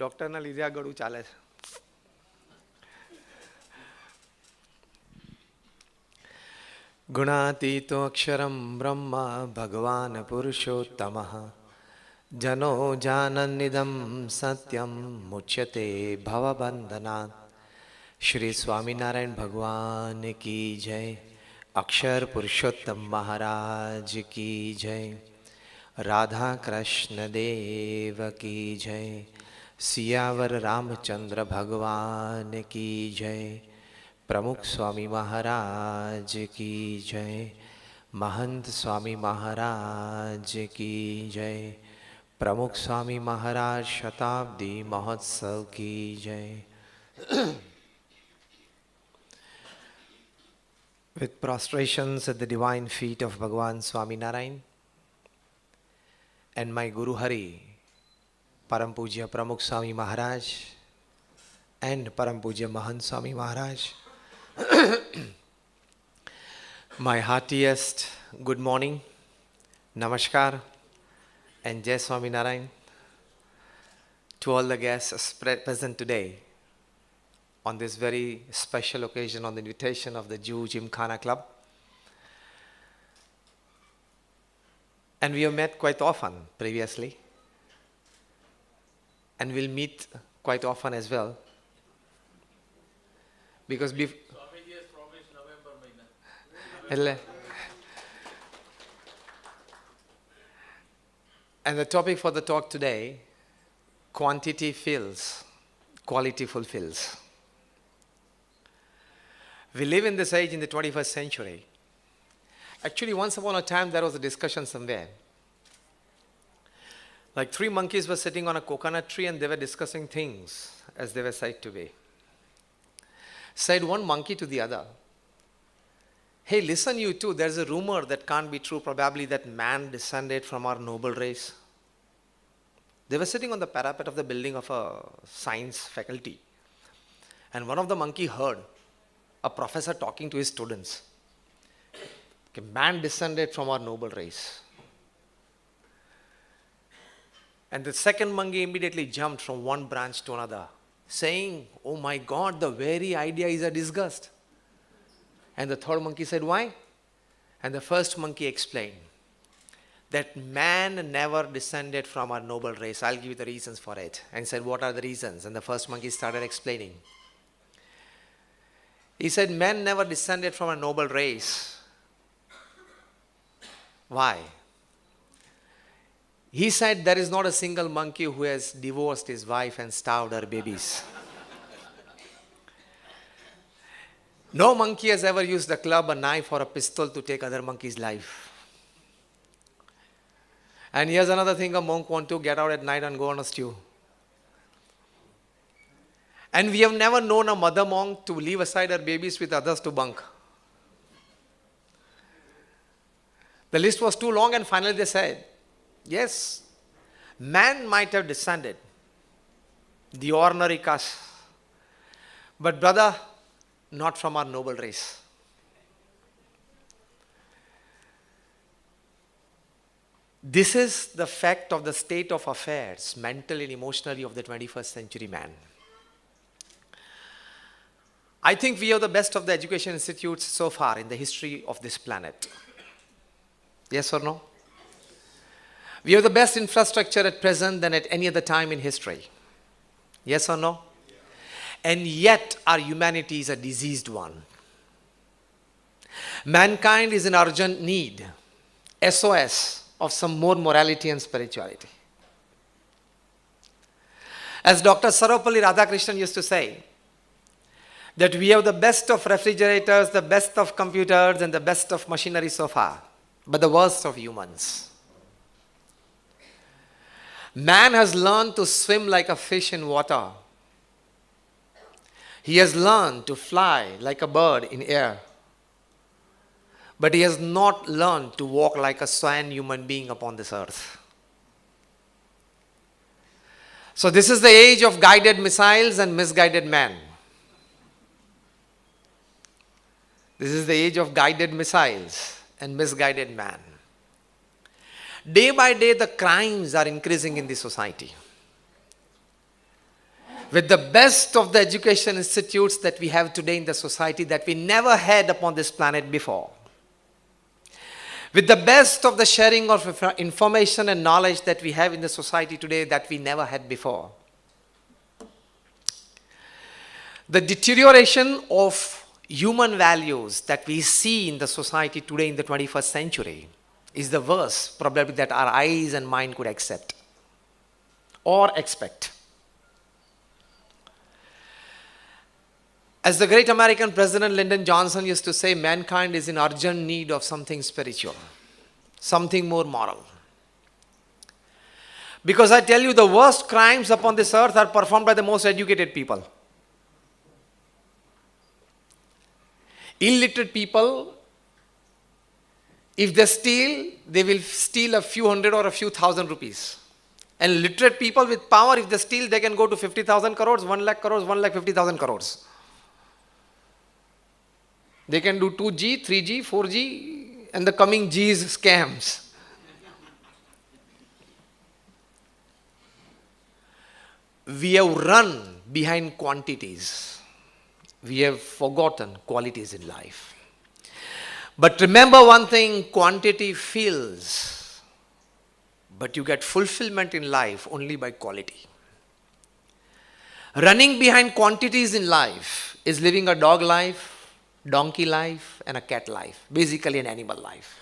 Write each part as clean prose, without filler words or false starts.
ડૉક્ટરના લીધે આ ગળું ચાલે છે. ગુણાતીતો અક્ષરમ બ્રહ્મ ભગવાન પુરુષોત્તમઃ જનો જાનન્નિદમ સત્યમ મુચ્યતે ભવબંધનાत्. શ્રી સ્વામિનારાયણ ભગવાન કી જય. અક્ષર પુરુષોત્તમ મહારાજ કી જય. રાધા કૃષ્ણ દેવ કી જય. સિયાવર રામચંદ્ર ભગવાન કી જય. પ્રમુખ સ્વામી મહારાજ કી જય. મહંત સ્વામી મહારાજ કી જય. પ્રમુખ સ્વામી મહારાજ શતાબ્દી મહોત્સવ કી જય. With prostrations at the divine feet of Bhagavan Swaminarayan and my Guru Hari, Param Pujya Pramukh Swami Maharaj and Param Pujya Mahant Swami Maharaj, my heartiest good morning, namaskar and Jai Swaminarayan to all the guests present today on this very special occasion on the invitation of the Jew Gymkhana Club. And we have met quite often previously and we'll meet quite often as well. Because and the topic for the talk today, quantity fills, quality fulfills. We live in this age in the 21st century. Actually, once upon a time, there was a discussion somewhere. Like 3 monkeys were sitting on a coconut tree and they were discussing things as they were said to be. Said one monkey to the other, "Hey, listen you two, there's a rumor that can't be true, probably that man descended from our noble race." They were sitting on the parapet of the building of a science faculty. And one of the monkey heard a professor talking to his students. Man descended from our noble race. And the second monkey immediately jumped from one branch to another, saying, "Oh my God, the very idea is a disgust." And the third monkey said, "Why?" And the first monkey explained that man never descended from our noble race. I'll give you the reasons for it. And said, "What are the reasons?" And the first monkey started explaining. He said, "Men never descended from a noble race." Why? He said, "There is not a single monkey who has divorced his wife and starved her babies. No monkey has ever used a club, a knife, or a pistol to take other monkey's life. And here's another thing a monk wants to get out at night and go on a stew. And we have never known a mother monk to leave aside her babies with others to bunk." The list was too long and finally they said, yes, man might have descended, the ordinary caste, but brother, not from our noble race. This is the fact of the state of affairs, mentally and emotionally, of the 21st century man. I think we are the best of the education institutes so far in the history of this planet. Yes or no? We have the best infrastructure at present than at any other time in history. Yes or no? And yet our humanity is a diseased one. Mankind is in urgent need, SOS, of some more morality and spirituality. As Dr. Sarvapalli Radhakrishnan used to say, that we have the best of refrigerators, the best of computers, and the best of machinery so far, but the worst of humans. Man has learned to swim like a fish in water. He has learned to fly like a bird in air. But he has not learned to walk like a sane human being upon this earth. So this is the age of guided missiles and misguided men. This is the age of guided missiles and misguided man. Day by day, the crimes are increasing in the society. with the best of the education institutes that we have today in the society that we never had upon this planet before, with the best of the sharing of information and knowledge that we have in the society today that we never had before. The deterioration of human values that we see in the society today in the 21st century is the worst probably that our eyes and mind could accept or expect. As the great American President Lyndon Johnson used to say, mankind is in urgent need of something spiritual, something more moral. Because I tell you, the worst crimes upon this earth are performed by the most educated people. Illiterate people, if they steal, they will steal a few hundred or a few thousand rupees. And literate people with power, if they steal, they can go to 50,000 crores, 1 lakh crores, 1,50,000 crores. They can do 2G, 3G, 4G, and the coming G's scams. We have run behind quantities. We have forgotten qualities in life. But remember one thing, quantity fills, but you get fulfillment in life only by quality. Running behind quantities in life is living a dog life, donkey life, and a cat life, basically an animal life.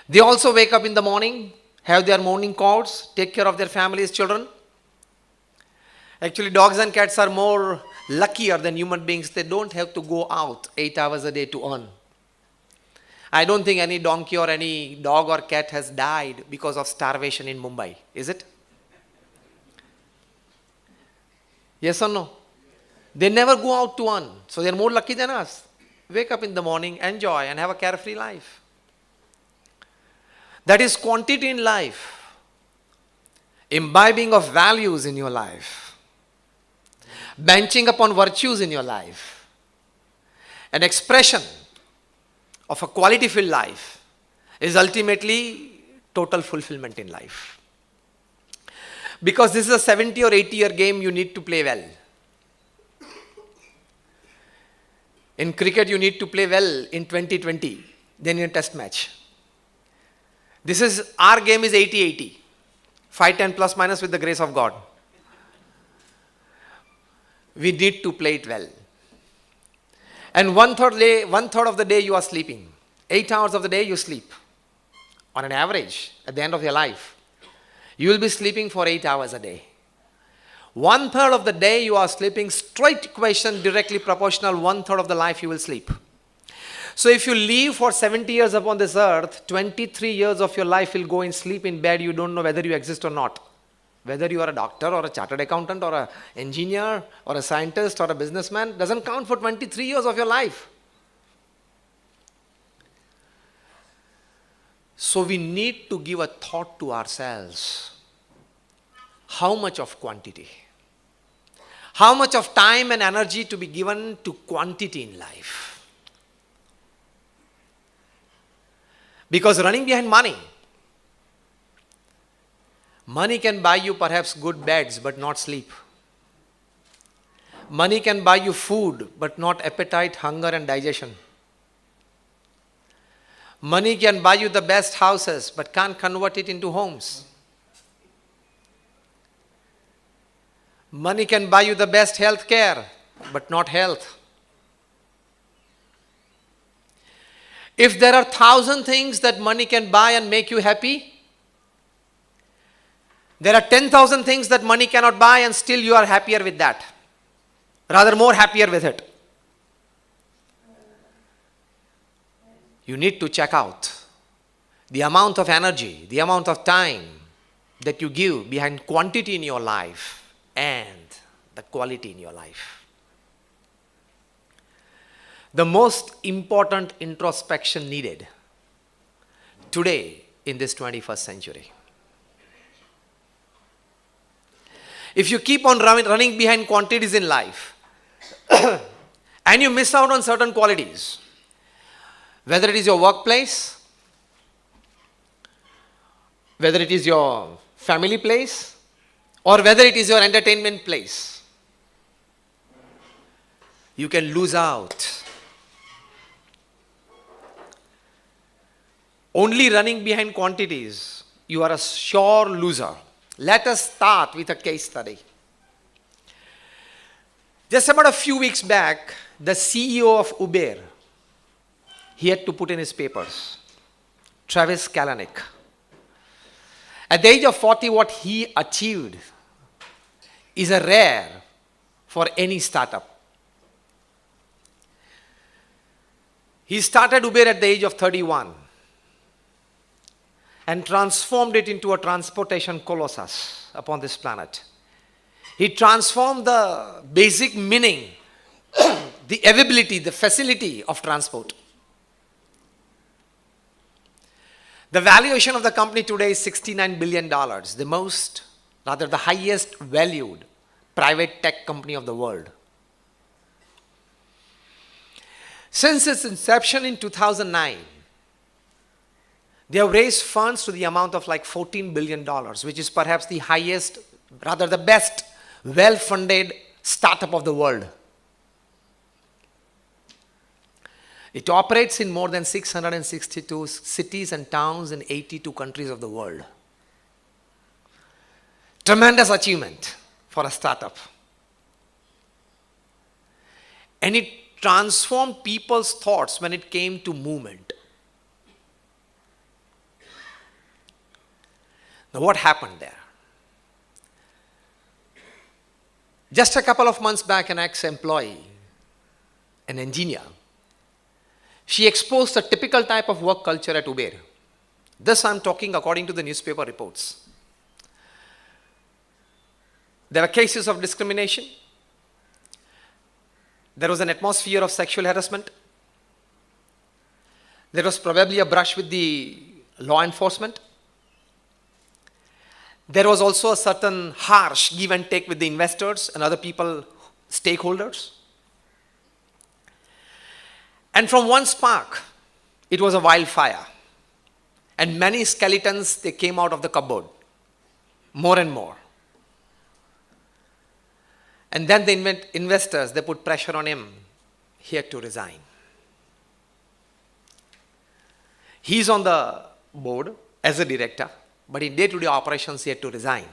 They also wake up in the morning, have their morning calls, take care of their families, children. Actually, dogs and cats are more luckier than human beings. They don't have to go out 8 hours a day to earn. I don't think any donkey or any dog or cat has died because of starvation in Mumbai, is it? Yes or no? They never go out to earn, so they are more lucky than us. Wake up in the morning, enjoy, and have a carefree life. That is quantity in life. Imbibing of values in your life. Benching upon virtues in your life. An expression of a quality-filled life is ultimately total fulfillment in life. Because this is a 70 or 80-year game, you need to play well. In cricket, you need to play well in 2020, then in a test match. Our game is 80-80. 5-10 plus minus with the grace of God. We need to play it well. And one third of the day you are sleeping. 8 hours of the day you sleep. On an average, at the end of your life, you will be sleeping for 8 hours a day. 1/3 of the day you are sleeping, straight equation, directly proportional, 1/3 of the life you will sleep. So if you live for 70 years upon this earth, 23 years of your life will go in sleep in bed. You don't know whether you exist or not. Whether you are a doctor or a chartered accountant or an engineer or a scientist or a businessman, doesn't count for 23 years of your life. So we need to give a thought to ourselves. How much of quantity? How much of time and energy to be given to quantity in life? Because running behind money can buy you perhaps good beds but not sleep. Money can buy you food but not appetite, hunger and digestion. Money can buy you the best houses but can't convert it into homes. Money can buy you the best health care, but not health. If there are 1,000 things that money can buy and make you happy, there are 10,000 things that money cannot buy and still you are happier with that. Rather more happier with it. You need to check out the amount of energy, the amount of time that you give behind quantity in your life and the quality in your life. The most important introspection needed today in this 21st century. If you keep on running behind quantities in life and you miss out on certain qualities, whether it is your workplace, whether it is your family place, or whether it is your entertainment place, you can lose out. Only running behind quantities, you are a sure loser. Let us start with a case study. Just about a few weeks back, the CEO of Uber, he had to put in his papers, Travis Kalanick. At the age of 40, what he achieved is a rare for any startup. He started Uber at the age of 31 and transformed it into a transportation colossus upon this planet. He transformed the basic meaning, the availability, the facility of transport. The valuation of the company today is $69 billion, the highest valued private tech company of the world. Since its inception in 2009, they have raised funds to the amount of like $14 billion, which is perhaps the highest, the best, well-funded startup of the world. It operates in more than 662 cities and towns in 82 countries of the world. Tremendous achievement for a startup. And it transformed people's thoughts when it came to movement. Now, what happened there? Just a couple of months back, an ex-employee, an engineer, she exposed a typical type of work culture at Uber. This I'm talking according to the newspaper reports. There were cases of discrimination. There was an atmosphere of sexual harassment. There was probably a brush with the law enforcement. There was also a certain harsh give and take with the investors and other people, stakeholders. And from one spark, it was a wildfire. And many skeletons, they came out of the cupboard, more and more. And then the investors, they put pressure on him. He had to resign. He's on the board as a director, but in day-to-day operations, he had to resign.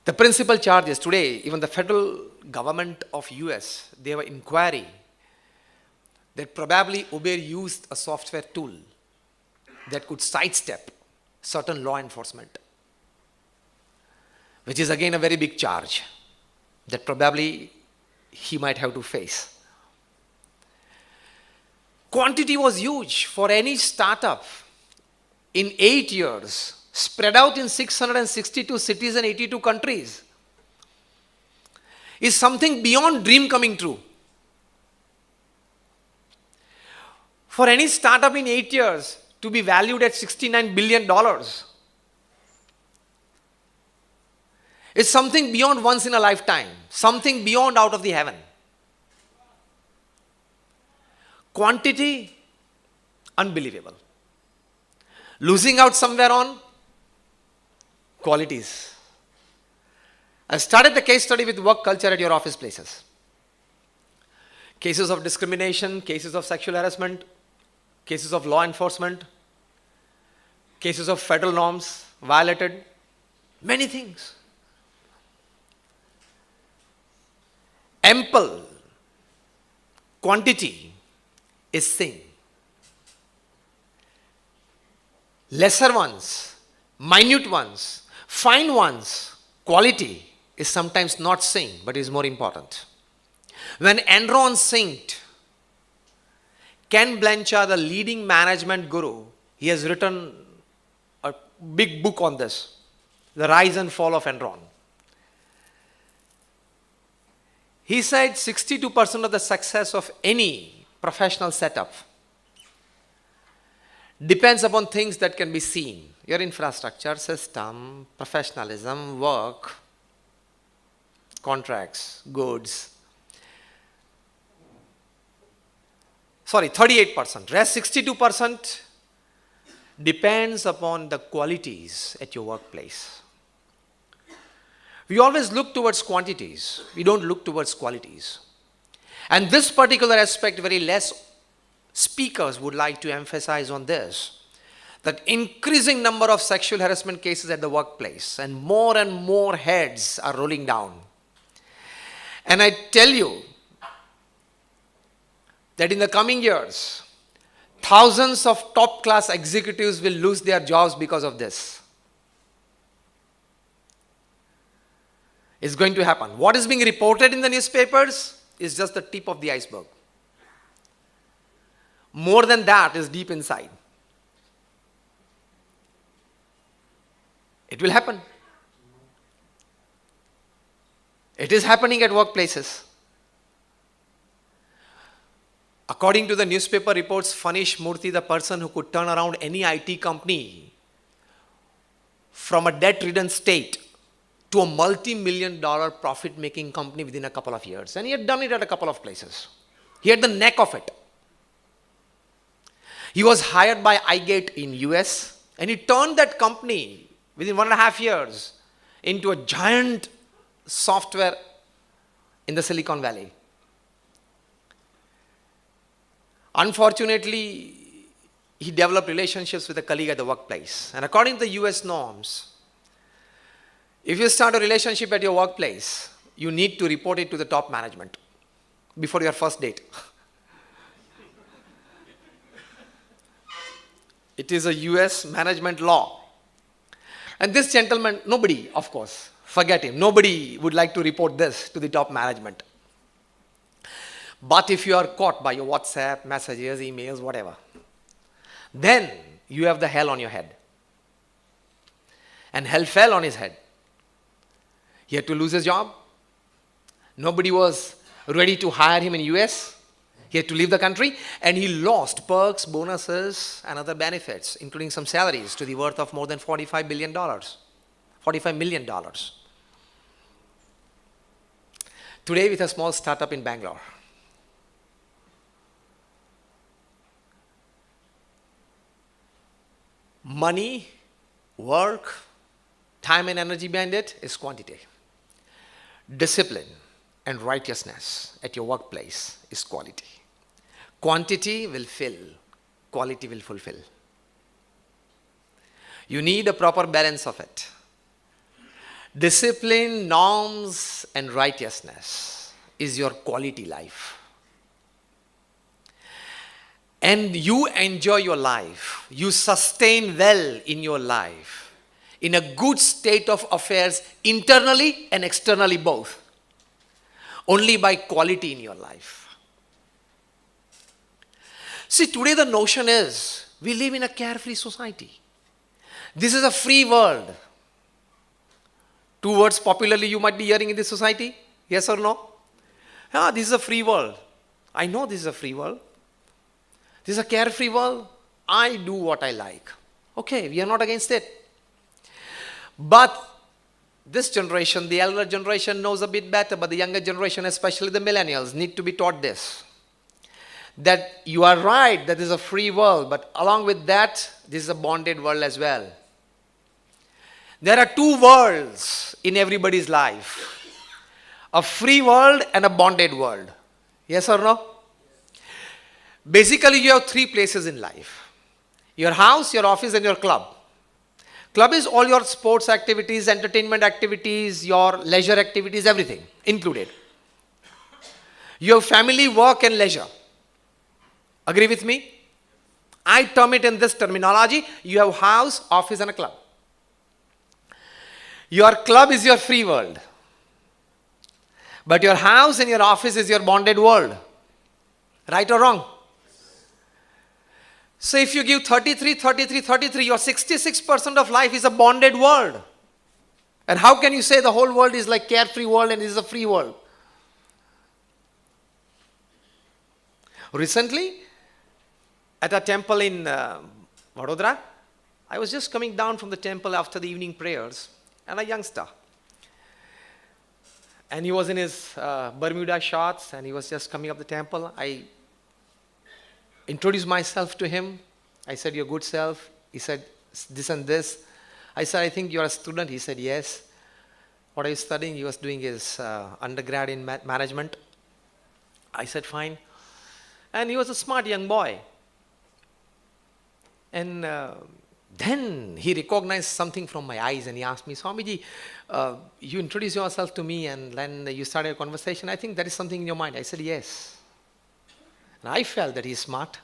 The principal charges today, even the federal government of US, they have an inquiry that probably Uber used a software tool that could sidestep certain law enforcement, which is again a very big charge that probably he might have to face. Quantity was huge for any startup. In 8 years, spread out in 662 cities and 82 countries, is something beyond dream coming true. For any startup in 8 years to be valued at $69 billion is something beyond once in a lifetime, something beyond out of the heaven. Quantity, unbelievable. Losing out somewhere on qualities. I started the case study with work culture at your office places. Cases of discrimination, cases of sexual harassment, cases of law enforcement, cases of federal norms violated, many things. Ample quantity is sin. Lesser ones, minute ones, fine ones, quality is sometimes not sin, but is more important. When Enron synced, Ken Blanchard, the leading management guru, he has written a big book on this, The Rise and Fall of Enron. He said 62% of the success of any professional setup depends upon things that can be seen. Your infrastructure, system, professionalism, work, contracts, goods. 38%. Rest 62% depends upon the qualities at your workplace. We always look towards quantities. We don't look towards qualities. And this particular aspect, very less speakers would like to emphasize on this. That increasing number of sexual harassment cases at the workplace and more heads are rolling down. And I tell you that in the coming years, thousands of top class executives will lose their jobs because of this. It's going to happen. What is being reported in the newspapers is just the tip of the iceberg. More than that is deep inside. It will happen. It is happening at workplaces. According to the newspaper reports, Fanish Murthy, the person who could turn around any IT company from a debt-ridden state to a multi-million-dollar profit-making company within a couple of years. And he had done it at a couple of places. He had the knack of it. He was hired by iGate in US, and he turned that company within 1.5 years into a giant software in the Silicon Valley. Unfortunately, he developed relationships with a colleague at the workplace. And according to the US norms, if you start a relationship at your workplace, you need to report it to the top management before your first date. It is a US management law. And this gentleman, nobody, of course, forget him. Nobody would like to report this to the top management. But if you are caught by your WhatsApp, messages, emails, whatever, then you have the hell on your head. And hell fell on his head. He had to lose his job. Nobody was ready to hire him in US. He had to leave the country, and he lost perks, bonuses, and other benefits, including some salaries to the worth of more than $45 million. $45 million. Today, with a small startup in Bangalore. Money, work, time and energy behind it is quantity. Discipline and righteousness at your workplace is quality. Quantity will fill, quality will fulfill. You need a proper balance of it. Discipline, norms, and righteousness is your quality life. And you enjoy your life. You sustain well in your life. In a good state of affairs, internally and externally both. Only by quality in your life. See, today the notion is, we live in a carefree society. This is a free world. Two words popularly you might be hearing in this society. Yes or no? Yeah, this is a free world. I know this is a free world. This is a carefree world. I do what I like. Okay, we are not against it. But this generation, the elder generation knows a bit better, but the younger generation, especially the millennials, need to be taught this. That you are right, that is a free world, but along with that, this is a bonded world as well. There are two worlds in everybody's life. A free world and a bonded world. Yes or no? Basically, you have three places in life. Your house, your office, and your club. Club is all your sports activities, entertainment activities, your leisure activities, everything included. You have family, work, and leisure. Agree with me? I term it in this terminology. You have house, office, and a club. Your club is your free world. But your house and your office is your bonded world. Right or wrong? So if you give 33, your 66% of life is a bonded world. And how can you say the whole world is like carefree world and it is a free world? Recently, at a temple in Vadodara, I was just coming down from the temple after the evening prayers, and a youngster. And he was in his Bermuda shorts, and he was just coming up the temple. I introduced myself to him. I said, your good self. He said, this and this. I said, I think you're a student. He said, yes. What are you studying? He was doing his undergrad in management. I said, fine. And he was a smart young boy. And then he recognized something from my eyes and he asked me, Swamiji, you introduced yourself to me and then you started a conversation. I think there is something in your mind. I said, yes. And I felt that he's smart.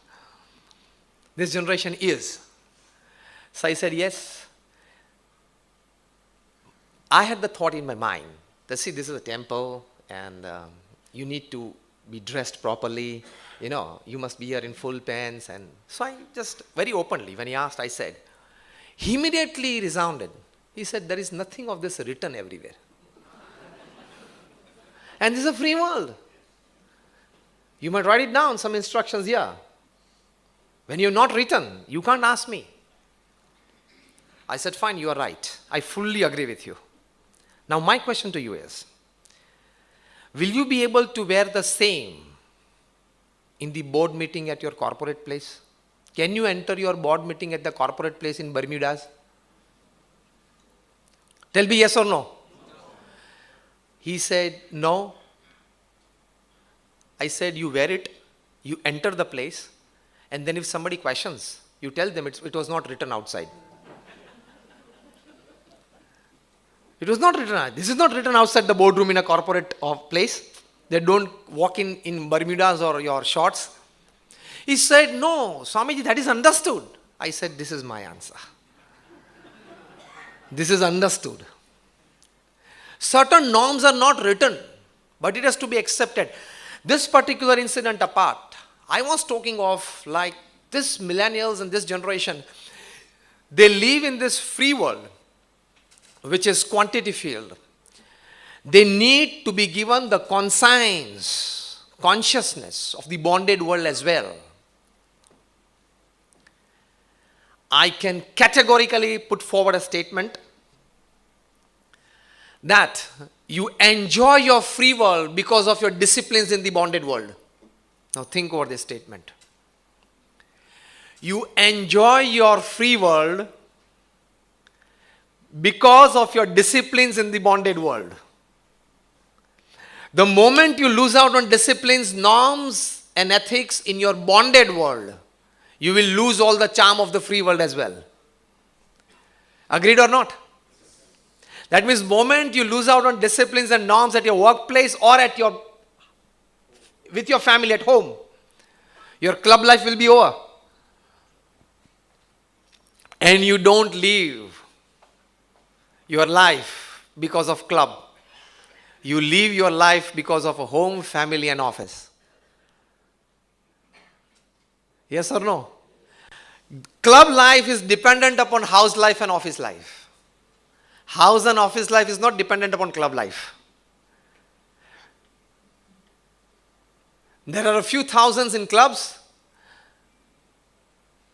This generation is. So I said, yes. I had the thought in my mind that, see, this is a temple and you need to be dressed properly. You know, you must be here in full pants. And so I just very openly, when he asked, I said, he immediately resounded. He said, there is nothing of this written everywhere. And this is a free world. You might write it down, some instructions here. When you're not written, you can't ask me. I said, fine, you are right. I fully agree with you. Now my question to you is, will you be able to wear the same in the board meeting at your corporate place? Can you enter your board meeting at the corporate place in Bermudas? Tell me yes or no. He said, no. I said, you wear it, you enter the place, and then if somebody questions, you tell them it was not written outside. It was not written outside. This is not written outside the boardroom in a corporate place. They don't walk in Bermudas or your shorts. He said, no, Swamiji, that is understood. I said, this is my answer. This is understood. Certain norms are not written, but it has to be accepted. This particular incident apart, I was talking of like this millennials and this generation, they live in this free world, which is quantity field. They need to be given the conscience, consciousness of the bonded world as well. I can categorically put forward a statement that you enjoy your free world because of your disciplines in the bonded world. Now think over this statement. You enjoy your free world because of your disciplines in the bonded world. The moment you lose out on disciplines, norms, and ethics in your bonded world, you will lose all the charm of the free world as well. Agreed or not? That means the moment you lose out on disciplines and norms at your workplace or with your family at home, your club life will be over. And you don't live your life because of club. You live your life because of a home, family, and office. Yes or no? Club life is dependent upon house life and office life. House and office life is not dependent upon club life. There are a few thousands in clubs.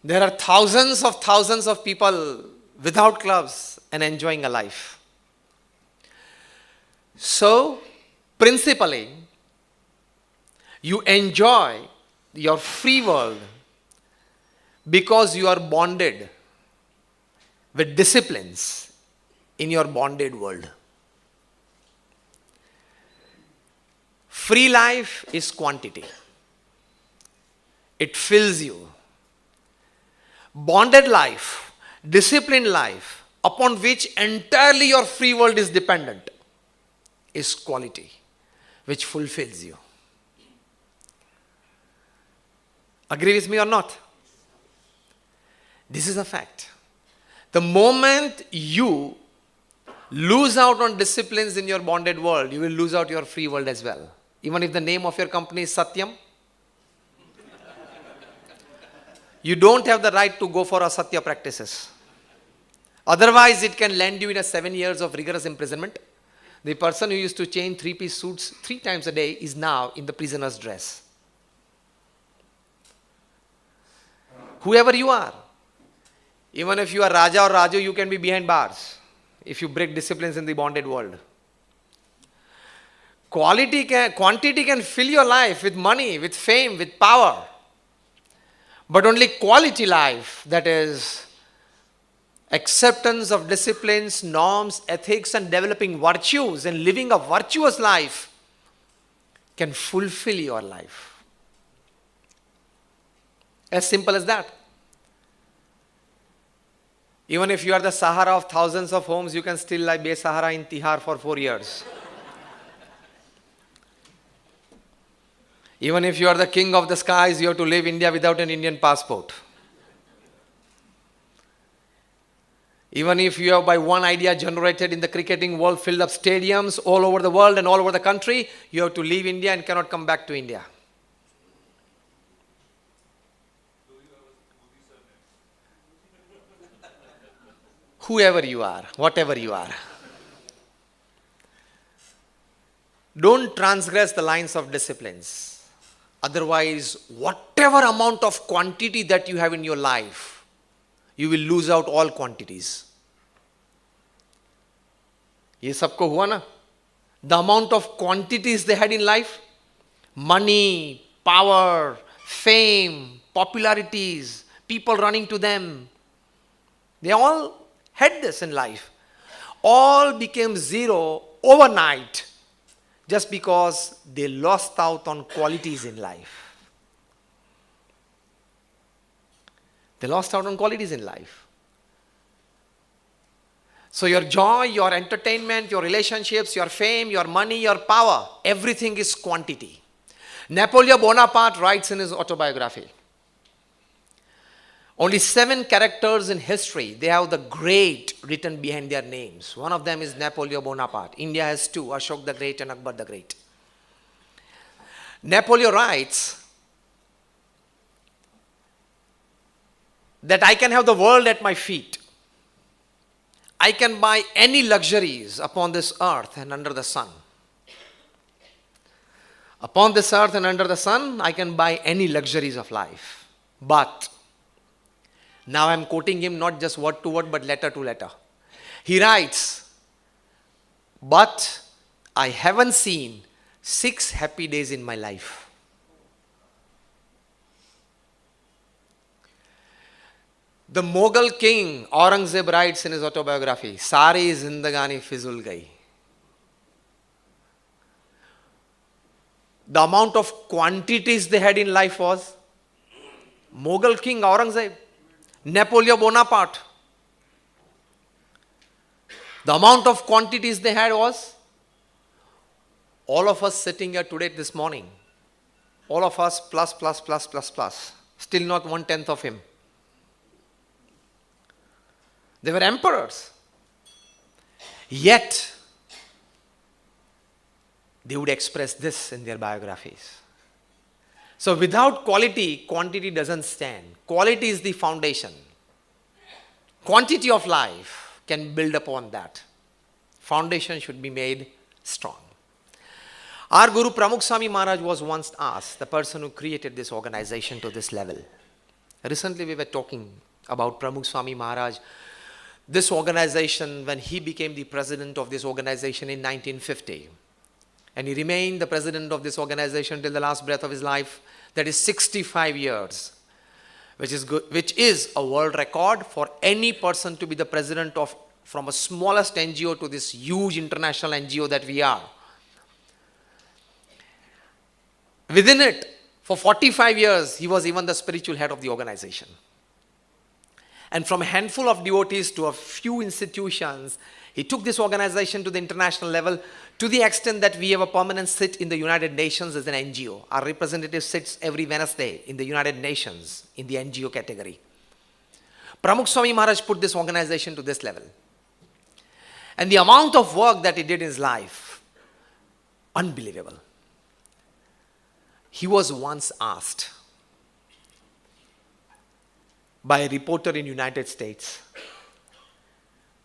There are thousands of people without clubs and enjoying a life. So, principally, you enjoy your free world because you are bonded with disciplines in your bonded world. Free life is quantity. It fills you. Bonded life, disciplined life, upon which entirely your free world is dependent, is quality, which fulfills you. Agree with me or not? This is a fact. The moment you lose out on disciplines in your bonded world, you will lose out your free world as well. Even if the name of your company is Satyam, you don't have the right to go for asatya practices. Otherwise, it can land you in 7 years of rigorous imprisonment. The person who used to change 3-piece suits 3 times a day is now in the prisoner's dress. Whoever you are, even if you are Raja or Raju, you can be behind bars if you break disciplines in the bonded world. Quantity can fill your life with money, with fame, with power. But only quality life, that is Acceptance of disciplines, norms, ethics, and developing virtues and living a virtuous life can fulfill your life. As simple as that. Even if you are the Sahara of thousands of homes, you can still lie Be-Sahara in Tihar for 4 years. Even if you are the king of the skies, you have to leave India without an Indian passport. Even if you have by one idea generated in the cricketing world, filled up stadiums all over the world and all over the country, you have to leave India and cannot come back to India. Whoever you are, whatever you are. Don't transgress the lines of disciplines. Otherwise, whatever amount of quantity that you have in your life, you will lose out all quantities. ये सबको हुआ ना? The amount of quantities they had in life, money, power, fame, popularities, people running to them, they all had this in life. All became zero overnight just because they lost out on qualities in life. They lost out on qualities in life. So your joy, your entertainment, your relationships, your fame, your money, your power, everything is quantity. Napoleon Bonaparte writes in his autobiography, only 7 characters in history, they have the great written behind their names. One of them is Napoleon Bonaparte. India has 2, Ashok the Great and Akbar the Great. Napoleon writes that I can have the world at my feet. I can buy any luxuries upon this earth and under the sun. Upon this earth and under the sun, I can buy any luxuries of life. But, now I am quoting him not just word to word but letter to letter. He writes, but I haven't seen 6 happy days in my life. The Mughal king Aurangzeb writes in his autobiography, Sari Zindagani Fizul Gai. The amount of quantities they had in life was Mughal king Aurangzeb, Napoleon Bonaparte. The amount of quantities they had was all of us sitting here today this morning. All of us plus. Still not 1/10 of him. They were emperors. Yet, they would express this in their biographies. So without quality, quantity doesn't stand. Quality is the foundation. Quantity of life can build upon that. Foundation should be made strong. Our Guru Pramukh Swami Maharaj was once asked, the person who created this organization to this level. Recently we were talking about Pramukh Swami Maharaj. This organization, when he became the president of this organization in 1950, and he remained the president of this organization till the last breath of his life, that is 65 years, which is a world record for any person to be the president of, from a smallest NGO to this huge international NGO that we are. Within it, for 45 years, he was even the spiritual head of the organization. And from a handful of devotees to a few institutions, he took this organization to the international level to the extent that we have a permanent sit in the United Nations as an NGO. Our representative sits every Wednesday in the United Nations in the NGO category. Pramukh Swami Maharaj put this organization to this level. And the amount of work that he did in his life, unbelievable. He was once asked by a reporter in United States,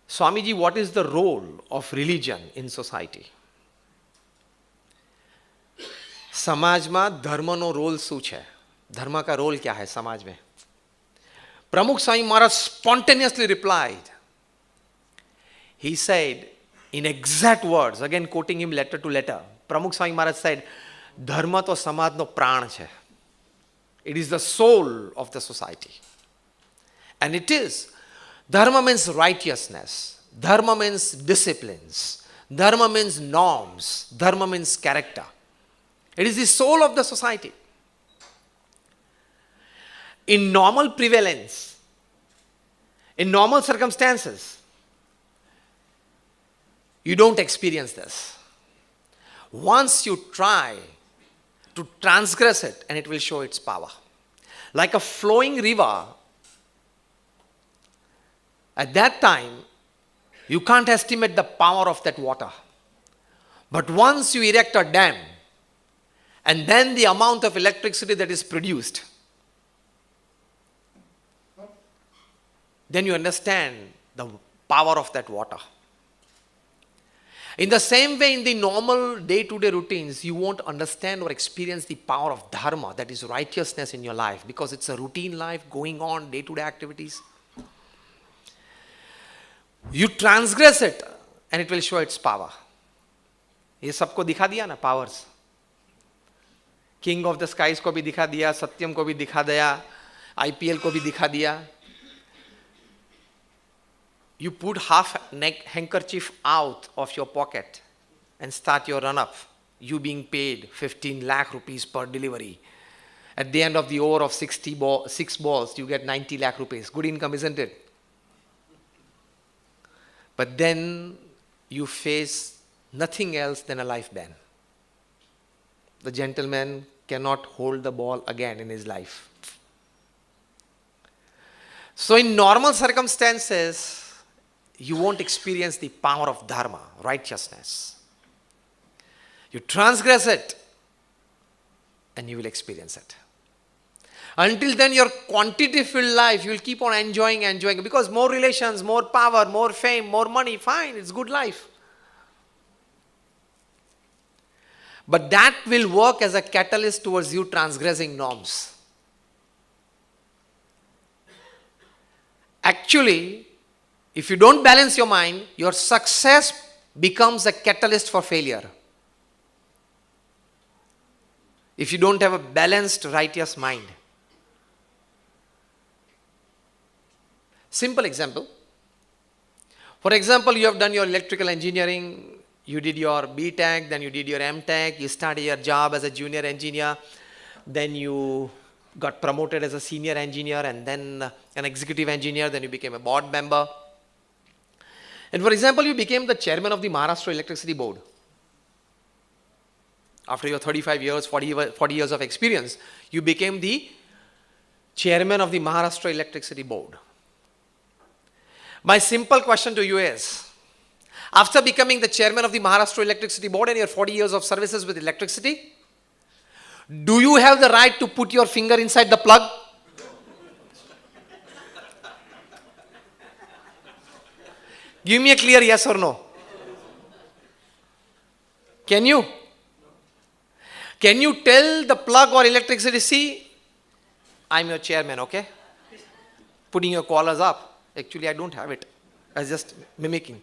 Swamiji, what is the role of religion in society? समाज में धर्मનો role શું છે? ધર્મ का role क्या है समाज में? Pramukh Swami Maharaj spontaneously replied. He said, in exact words, again quoting him letter to letter, Pramukh Swami Maharaj said, ધર્મ તો સમાજનો પ્રાણ છે. It is the soul of the society. And it is Dharma means righteousness. Dharma means disciplines. Dharma means norms. Dharma means character. It is the soul of the society. In normal prevalence, in normal circumstances, you don't experience this. Once you try to transgress it, and it will show its power. Like a flowing river, at that time, you can't estimate the power of that water. But once you erect a dam, and then the amount of electricity that is produced, then you understand the power of that water. In the same way, in the normal day-to-day routines, you won't understand or experience the power of dharma, that is righteousness in your life, because it's a routine life going on, day-to-day activities. You transgress it, and it will show its power. ये सबको दिखा दिया ना powers. King of the skies को भी दिखा दिया, सत्यम को भी दिखा दिया, IPL को भी दिखा दिया. You put half handkerchief out of your pocket and start your run-up. You being paid 15 lakh rupees per delivery. At the end of the over of 6 balls, you get 90 lakh rupees. Good income, isn't it? But then you face nothing else than a life ban. The gentleman cannot hold the ball again in his life. So in normal circumstances, you won't experience the power of dharma, righteousness. You transgress it, and you will experience it. Until then, your quantity-filled life, you will keep on enjoying, because more relations, more power, more fame, more money, fine, it's good life. But that will work as a catalyst towards you transgressing norms. Actually, if you don't balance your mind, your success becomes a catalyst for failure. If you don't have a balanced, righteous mind. Simple example. For example, you have done your electrical engineering, you did your B.Tech, then you did your M.Tech, you started your job as a junior engineer, then you got promoted as a senior engineer, and then an executive engineer, then you became a board member. And for example, you became the chairman of the Maharashtra Electricity Board. After your 35 years, 40 years of experience, you became the chairman of the Maharashtra Electricity Board. My simple question to you is, after becoming the chairman of the Maharashtra Electricity Board and your 40 years of services with electricity, do you have the right to put your finger inside the plug? Give me a clear yes or no. Can you? Can you tell the plug or electricity, see, I'm your chairman, okay? Putting your collars up. Actually, I don't have it. I was just mimicking.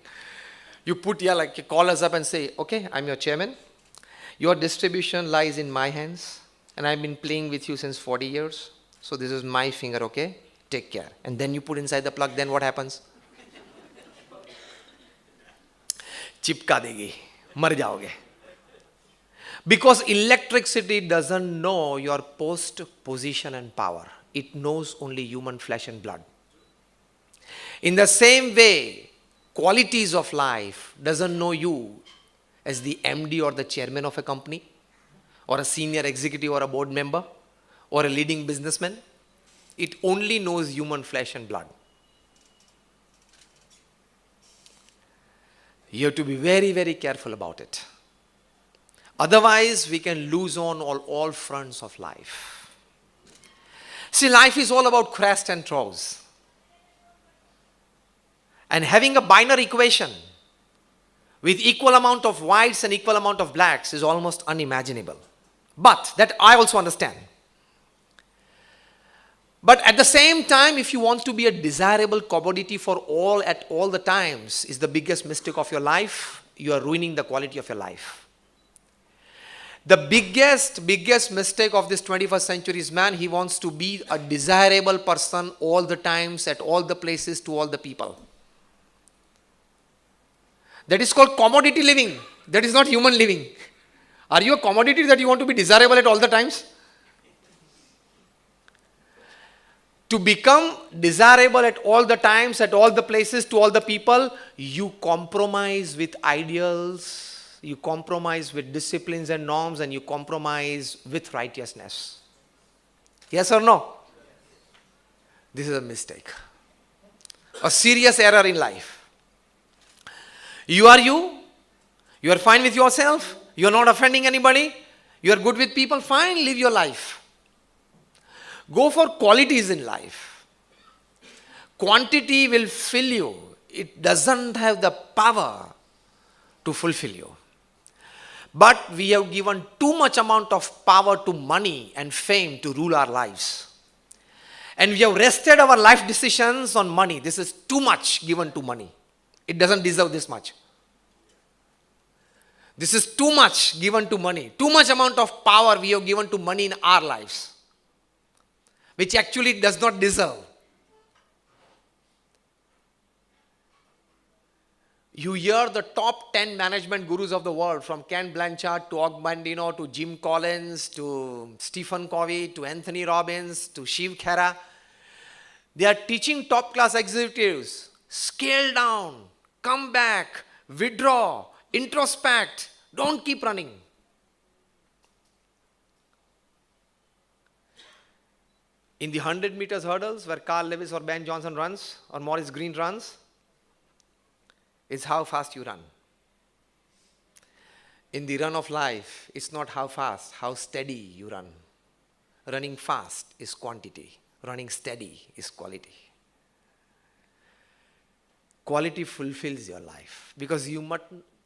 You put your collars up and say, okay, I'm your chairman. Your distribution lies in my hands, and I've been playing with you since 40 years. So this is my finger, okay? Take care. And then you put inside the plug, then what happens? चिपका देगी, मर जाओगे. Because electricity doesn't know your post, position and power. It knows only human flesh and blood. In the same way, qualities of life doesn't know you as the MD or the chairman of a company, or a senior executive or a board member, or a leading businessman. It only knows human flesh and blood. You have to be very, very careful about it. Otherwise, we can lose on all fronts of life. See, life is all about crest and troughs. And having a binary equation with equal amount of whites and equal amount of blacks is almost unimaginable. But that I also understand. But at the same time, if you want to be a desirable commodity for all at all the times, is the biggest mistake of your life. You are ruining the quality of your life. The biggest mistake of this 21st century is man, he wants to be a desirable person all the times, at all the places, to all the people. That is called commodity living. That is not human living. Are you a commodity that you want to be desirable at all the times? To become desirable at all the times, at all the places, to all the people, you compromise with ideals, you compromise with disciplines and norms, and you compromise with righteousness. Yes or no? This is a mistake. A serious error in life. You are you. You are fine with yourself. You are not offending anybody. You are good with people. Fine, live your life. Go for qualities in life. Quantity will fill you. It doesn't have the power to fulfill you. But we have given too much amount of power to money and fame to rule our lives. And we have rested our life decisions on money. This is too much given to money. It doesn't deserve this much. This is too much given to money. Too much amount of power we have given to money in our lives, which actually it does not deserve. You hear the top 10 management gurus of the world, from Ken Blanchard to Og Mandino to Jim Collins to Stephen Covey to Anthony Robbins to Shiv Khera. They are teaching top class executives, scale down, come back, withdraw, introspect, don't keep running. In the 100 meters hurdles where Carl Lewis or Ben Johnson runs or Maurice Green runs, is how fast you run. In the run of life, it's not how fast, how steady you run. Running fast is quantity. Running steady is quality. Quality fulfills your life. Because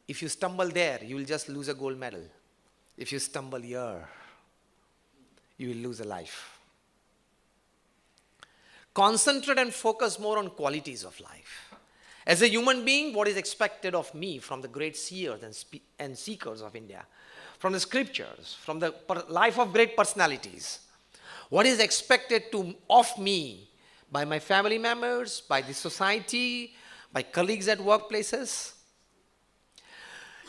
if you stumble there, you will just lose a gold medal. If you stumble here, you will lose a life. Concentrate and focus more on qualities of life. As a human being, what is expected of me from the great seers and seekers of India, from the scriptures, from the life of great personalities? What is expected of me by my family members, by the society, by colleagues at workplaces?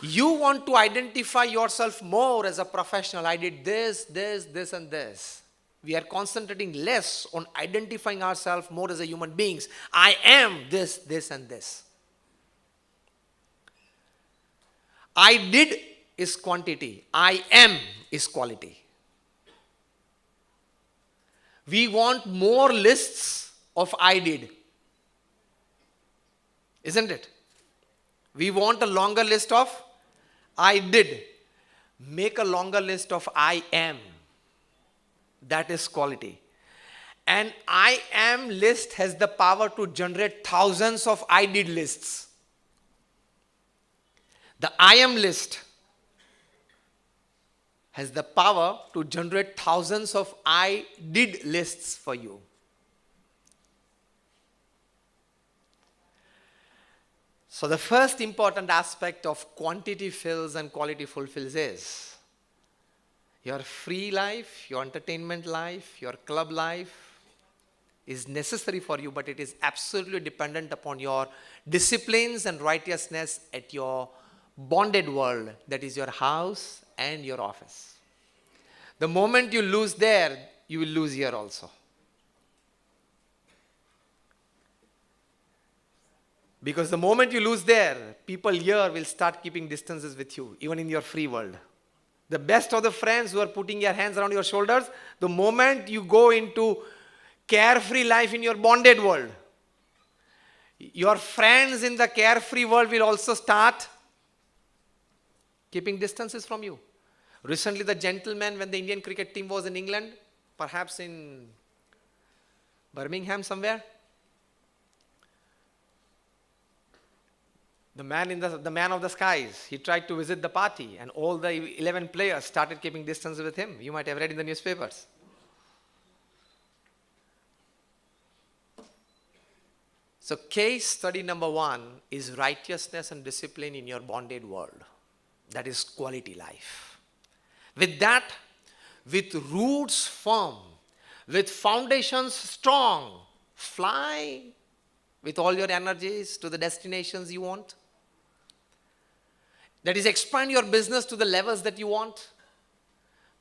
You want to identify yourself more as a professional. I did this, this and this. We are concentrating less on identifying ourselves more as a human beings. I am this, this and this. I did is quantity. I am is quality. We want more lists of I did. Isn't it? We want a longer list of I did. Make a longer list of I am. That is quality. And I am list has the power to generate thousands of I did lists. The I am list has the power to generate thousands of I did lists for you. So the first important aspect of quantity fills and quality fulfills is your free life, your entertainment life, your club life is necessary for you, but it is absolutely dependent upon your disciplines and righteousness at your bonded world, that is your house and your office. The moment you lose there, you will lose here also. Because the moment you lose there, people here will start keeping distances with you, even in your free world. The best of the friends who are putting your hands around your shoulders, the moment you go into carefree life in your bonded world, your friends in the carefree world will also start keeping distances from you. Recently, the gentleman, when the Indian cricket team was in England, perhaps in Birmingham somewhere, the man of the skies, he tried to visit the party, and all the 11 players started keeping distance with him. You might have read in the newspapers. So case study number 1 is righteousness and discipline in your bonded world. That is quality life. With that, with roots firm, with foundations strong, fly with all your energies to the destinations you want. That is, expand your business to the levels that you want.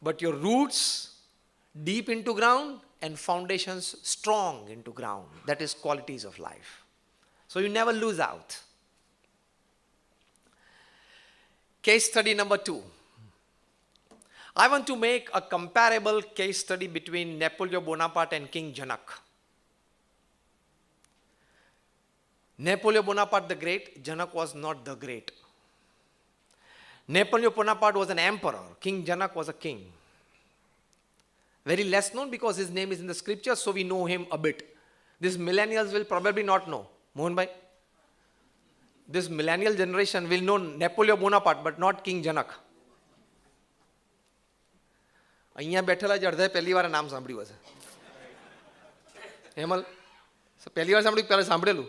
But your roots deep into ground and foundations strong into ground. That is qualities of life. So you never lose out. Case study number 2. I want to make a comparable case study between Napoleon Bonaparte and King Janak. Napoleon Bonaparte the Great, Janak was not the great. Napoleon Bonaparte was an emperor, King Janak was a king. Very less known because his name is in the scriptures, so we know him a bit. These millennials will probably not know. Mohan bhai? This millennial generation will know Napoleon Bonaparte, but not King Janak. અહીંયા બેઠેલા જ અડધા પહેલી વાર નામ સાંભળ્યું હશે. હેમલ પહેલી વાર સાંભળ્યું, પહેલાં સાંભળેલું?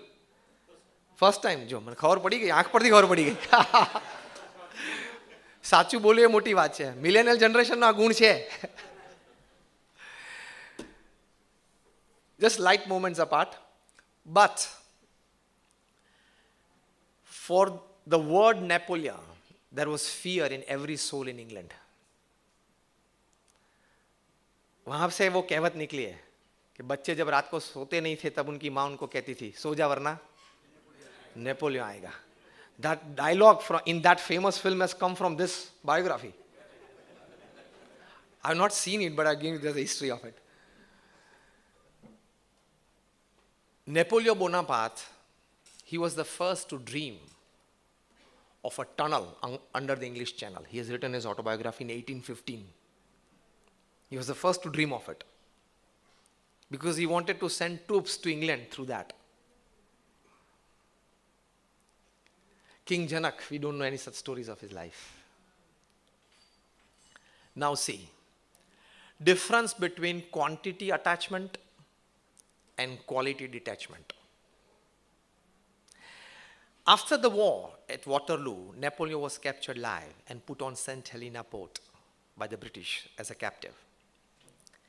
First time. જો મને ખબર પડી ગઈ, આંખ પરથી ખબર પડી ગઈ. સાચું બોલવું એ મોટી વાત છે. મિલેનિયલ જનરેશનનો આ ગુણ છે. Just light moments apart. But for the word Napoleon, there was fear in every soul in England. वहाँ से वो कहावत निकली है कि बच्चे जब रात को सोते नहीं थे तब उनकी माँ उनको कहती थी, सो जा वरना नेपोलियन आएगा. That dialogue in that famous film has come from this biography. I have not seen it, but I give you the history of it. Napoleon Bonaparte, he was the first to dream of a tunnel under the English Channel. He has written his autobiography in 1815. He was the first to dream of it because he wanted to send troops to England through that. King Janak, we don't know any such stories of his life. Now see, difference between quantity attachment and quality detachment. After the war at Waterloo, Napoleon was captured live and put on St. Helena port by the British as a captive.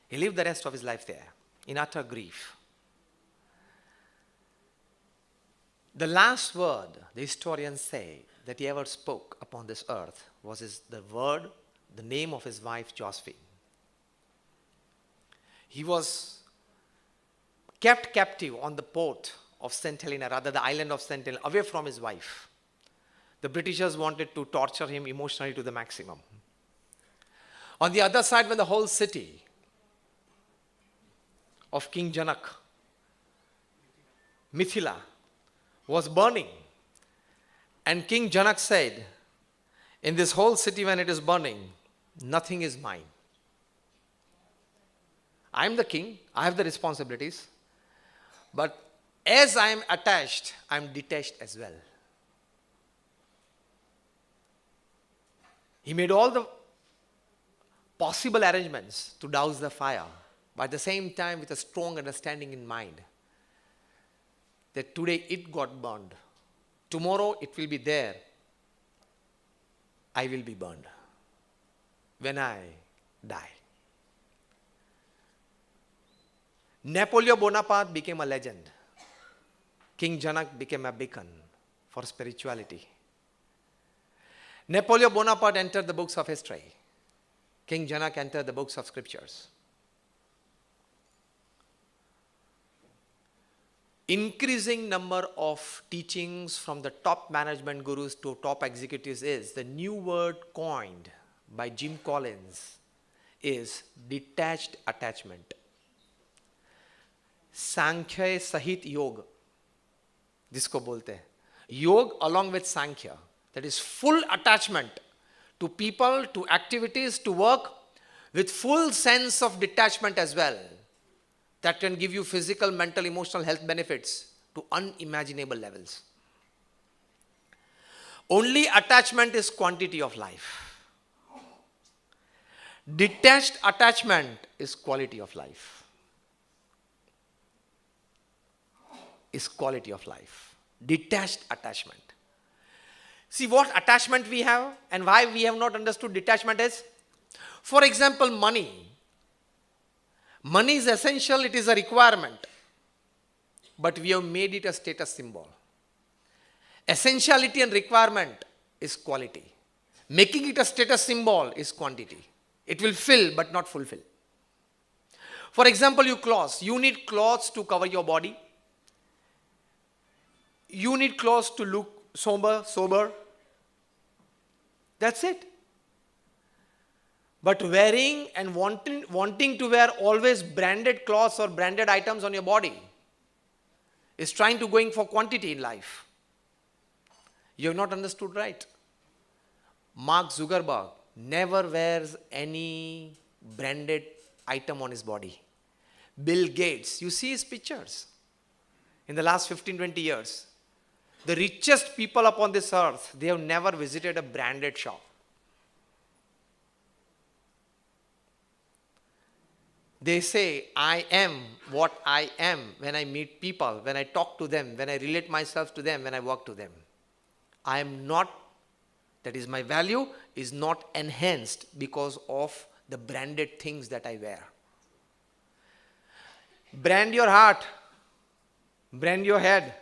He lived the rest of his life there in utter grief. The last word the historians say that he ever spoke upon this earth was the name of his wife Josephine. He was kept captive on the port of St. Helena, rather the island of St. Helena, away from his wife. The Britishers wanted to torture him emotionally to the maximum. On the other side, when the whole city of King Janak, Mithila, was burning, and King Janak said, in this whole city when it is burning, nothing is mine. I am the king, I have the responsibilities, but as I am attached, I am detached as well. He made all the possible arrangements to douse the fire, but at the same time with a strong understanding in mind that today it got burned, tomorrow it will be there, I will be burned when I die. Napoleon Bonaparte became a legend. King Janak became a beacon for spirituality. Napoleon Bonaparte entered the books of history. King Janak entered the books of scriptures. Increasing number of teachings from the top management gurus to top executives is the new word coined by Jim Collins is detached attachment. सांख्य सहित योग जिसको बोलते हैं, योग along with sankhya, that is full attachment to people, to activities, to work with full sense of detachment as well, that can give you physical, mental, emotional health benefits to unimaginable levels. Only attachment is quantity of life. Detached attachment is quality of life. Is quality of life. Detached attachment. See what attachment we have and why we have not understood detachment is, For example, money. Money is essential, it is a requirement. But we have made it a status symbol. Essentiality and requirement is quality. Making it a status symbol is quantity. It will fill but not fulfill. For example, you need clothes to cover your body. You need clothes to look sober. That's it. But wearing and wanting to wear always branded clothes or branded items on your body is trying to going for quantity in life. You have not understood right. Mark Zuckerberg never wears any branded item on his body. Bill Gates, you see his pictures in the last 15-20 years. The richest people upon this earth, they have never visited a branded shop. They say, I am what I am when I meet people, when I talk to them, when I relate myself to them, when I work to them. I am not, that is my value, is not enhanced because of the branded things that I wear. Brand your heart, brand your head,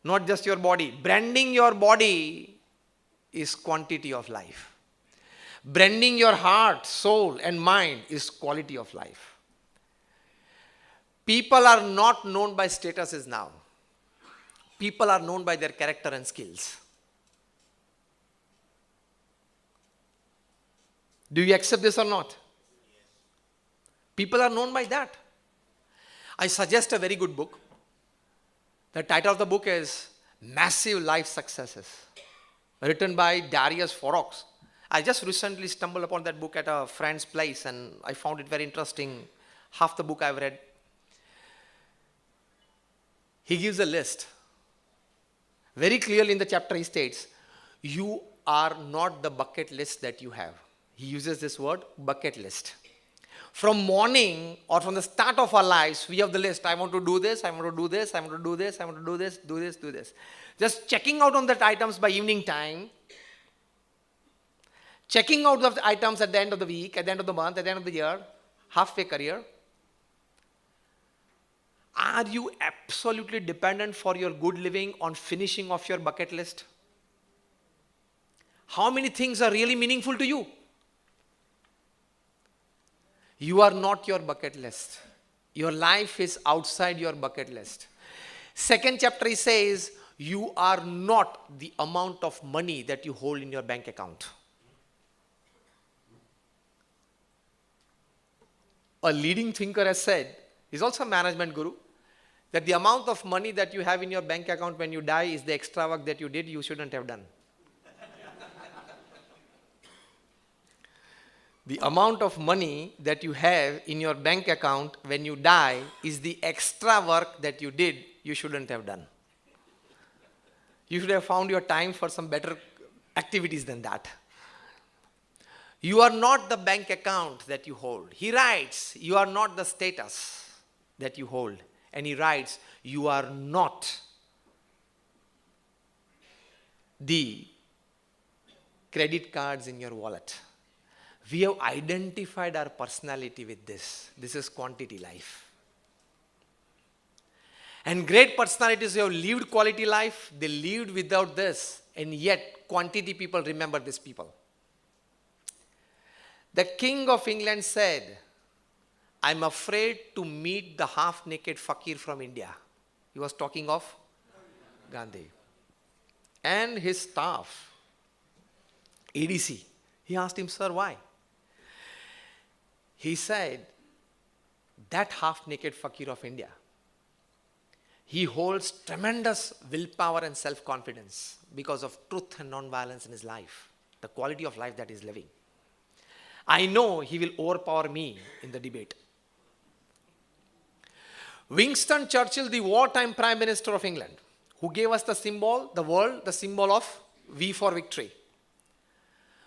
not just your body. Branding your body is quantity of life. Branding your heart, soul and mind is quality of life. People are not known by statuses now. People are known by their character and skills. Do you accept this or not? People are known by that. I suggest a very good book. The title of the book is Massive Life Successes, written by Darius Forex. I just recently stumbled upon that book at a friend's place and I found it very interesting. Half the book I've read. He gives a list. Very clearly in the chapter he states, you are not the bucket list that you have. He uses this word, bucket list. From morning or from the start of our lives, we have the list. I want to do this, I want to do this, I want to do this, I want to do this, do this, do this. Just checking out on that items by evening time. Checking out the items at the end of the week, at the end of the month, at the end of the year, halfway career. Are you absolutely dependent for your good living on finishing off your bucket list? How many things are really meaningful to you? You are not your bucket list. Your life is outside your bucket list. Second chapter he says, you are not the amount of money that you hold in your bank account. A leading thinker has said, he's also a management guru, that the amount of money that you have in your bank account when you die is the extra work that you did, you shouldn't have done. The amount of money that you have in your bank account when you die is the extra work that you did, you shouldn't have done. You should have found your time for some better activities than that. You are not the bank account that you hold. He writes, you are not the status that you hold. And he writes, you are not the credit cards in your wallet. We have identified our personality with this. This is quantity life. And great personalities who have lived quality life, they lived without this. And yet, quantity people remember these people. The King of England said, I'm afraid to meet the half-naked fakir from India. He was talking of Gandhi. And his staff, ADC, he asked him, sir, why? He said, that half-naked fakir of India, he holds tremendous willpower and self-confidence because of truth and non-violence in his life, the quality of life that he is living. I know he will overpower me in the debate. Winston Churchill, the wartime Prime Minister of England, who gave us the symbol, the world, the symbol of V for victory.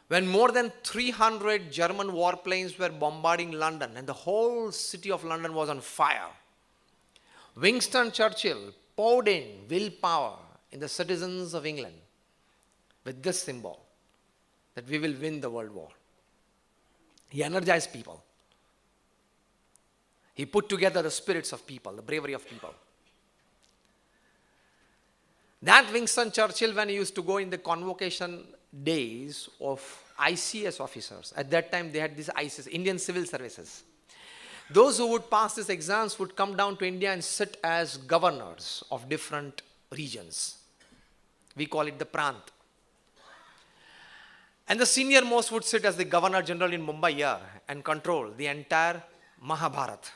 When more than 300 German warplanes were bombarding London and the whole city of London was on fire, Winston Churchill poured in willpower in the citizens of England with this symbol, that we will win the world war. He energized people. He put together the spirits of people, the bravery of people. That Winston Churchill, when he used to go in the convocation days of ICS officers, at that time they had these ICS, Indian Civil Services. Those who would pass these exams would come down to India and sit as governors of different regions. We call it the Prant. And the senior most would sit as the Governor General in Mumbai here and control the entire Mahabharat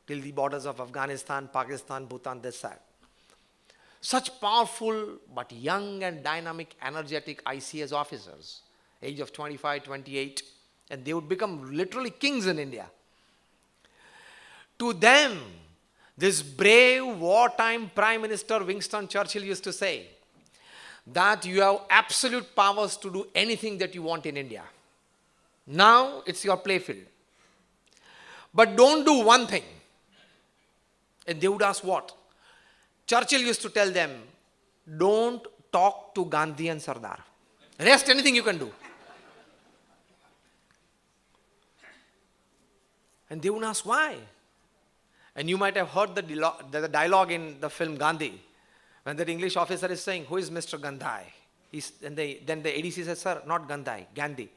till the borders of Afghanistan, Pakistan, Bhutan, this side. Such powerful but young and dynamic, energetic ICS officers, age of 25, 28, and they would become literally kings in India. To them, this brave wartime Prime Minister Winston Churchill used to say that you have absolute powers to do anything that you want in India. Now it's your playfield. But don't do one thing. And they would ask what? Churchill used to tell them, don't talk to Gandhi and Sardar. Rest, anything you can do. And they would ask why. And you might have heard the dialogue in the film Gandhi, when that English officer is saying, who is Mr. Gandhi? Then the ADC says, sir, not Gandhi, Gandhi.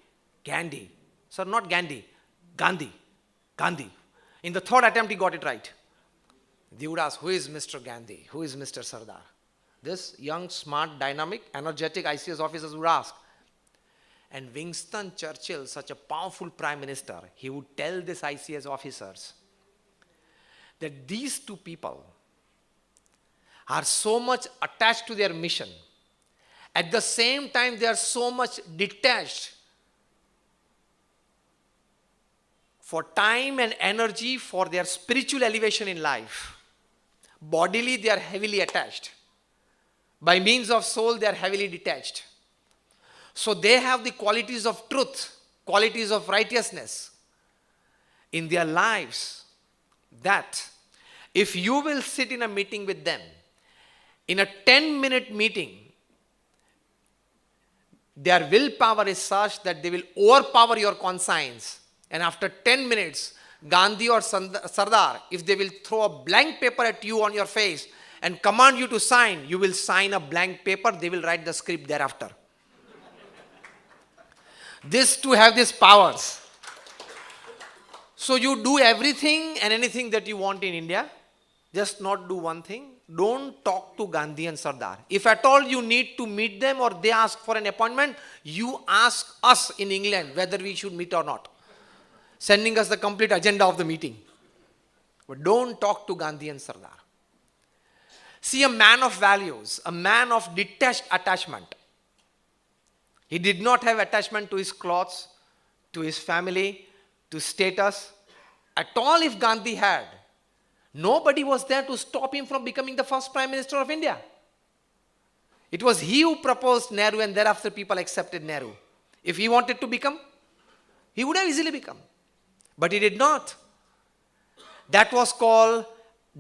Gandhi. Sir, not Gandhi, Gandhi. Gandhi. In the third attempt, he got it right. They would ask, who is Mr. Gandhi? Who is Mr. Sardar? This young, smart, dynamic, energetic ICS officers would ask. And Winston Churchill, such a powerful prime minister, he would tell these ICS officers that these two people are so much attached to their mission. At the same time, they are so much detached for time and energy for their spiritual elevation in life. Bodily, they are heavily attached. By means of soul, they are heavily detached. So they have the qualities of truth, qualities of righteousness in their lives, that if you will sit in a meeting with them, in a 10-minute meeting, their willpower is such that they will overpower your conscience. And after 10 minutes, Gandhi or Sardar, if they will throw a blank paper at you on your face and command you to sign, you will sign a blank paper, they will write the script thereafter. This to have these powers. So you do everything and anything that you want in India, just not do one thing. Don't talk to Gandhi and Sardar. If at all you need to meet them or they ask for an appointment, you ask us in England whether we should meet or not, sending us the complete agenda of the meeting. But don't talk to Gandhi and Sardar. See, a man of values, a man of detached attachment. He did not have attachment to his clothes, to his family, to status. At all, if Gandhi had, nobody was there to stop him from becoming the first Prime Minister of India. It was he who proposed Nehru, and thereafter people accepted Nehru. If he wanted to become, he would have easily become. But he did not. That was called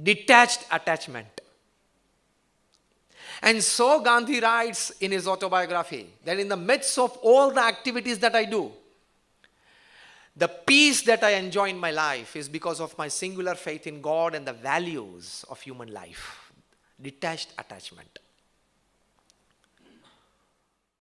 detached attachment. And so Gandhi writes in his autobiography that in the midst of all the activities that I do, the peace that I enjoy in my life is because of my singular faith in God and the values of human life. Detached attachment.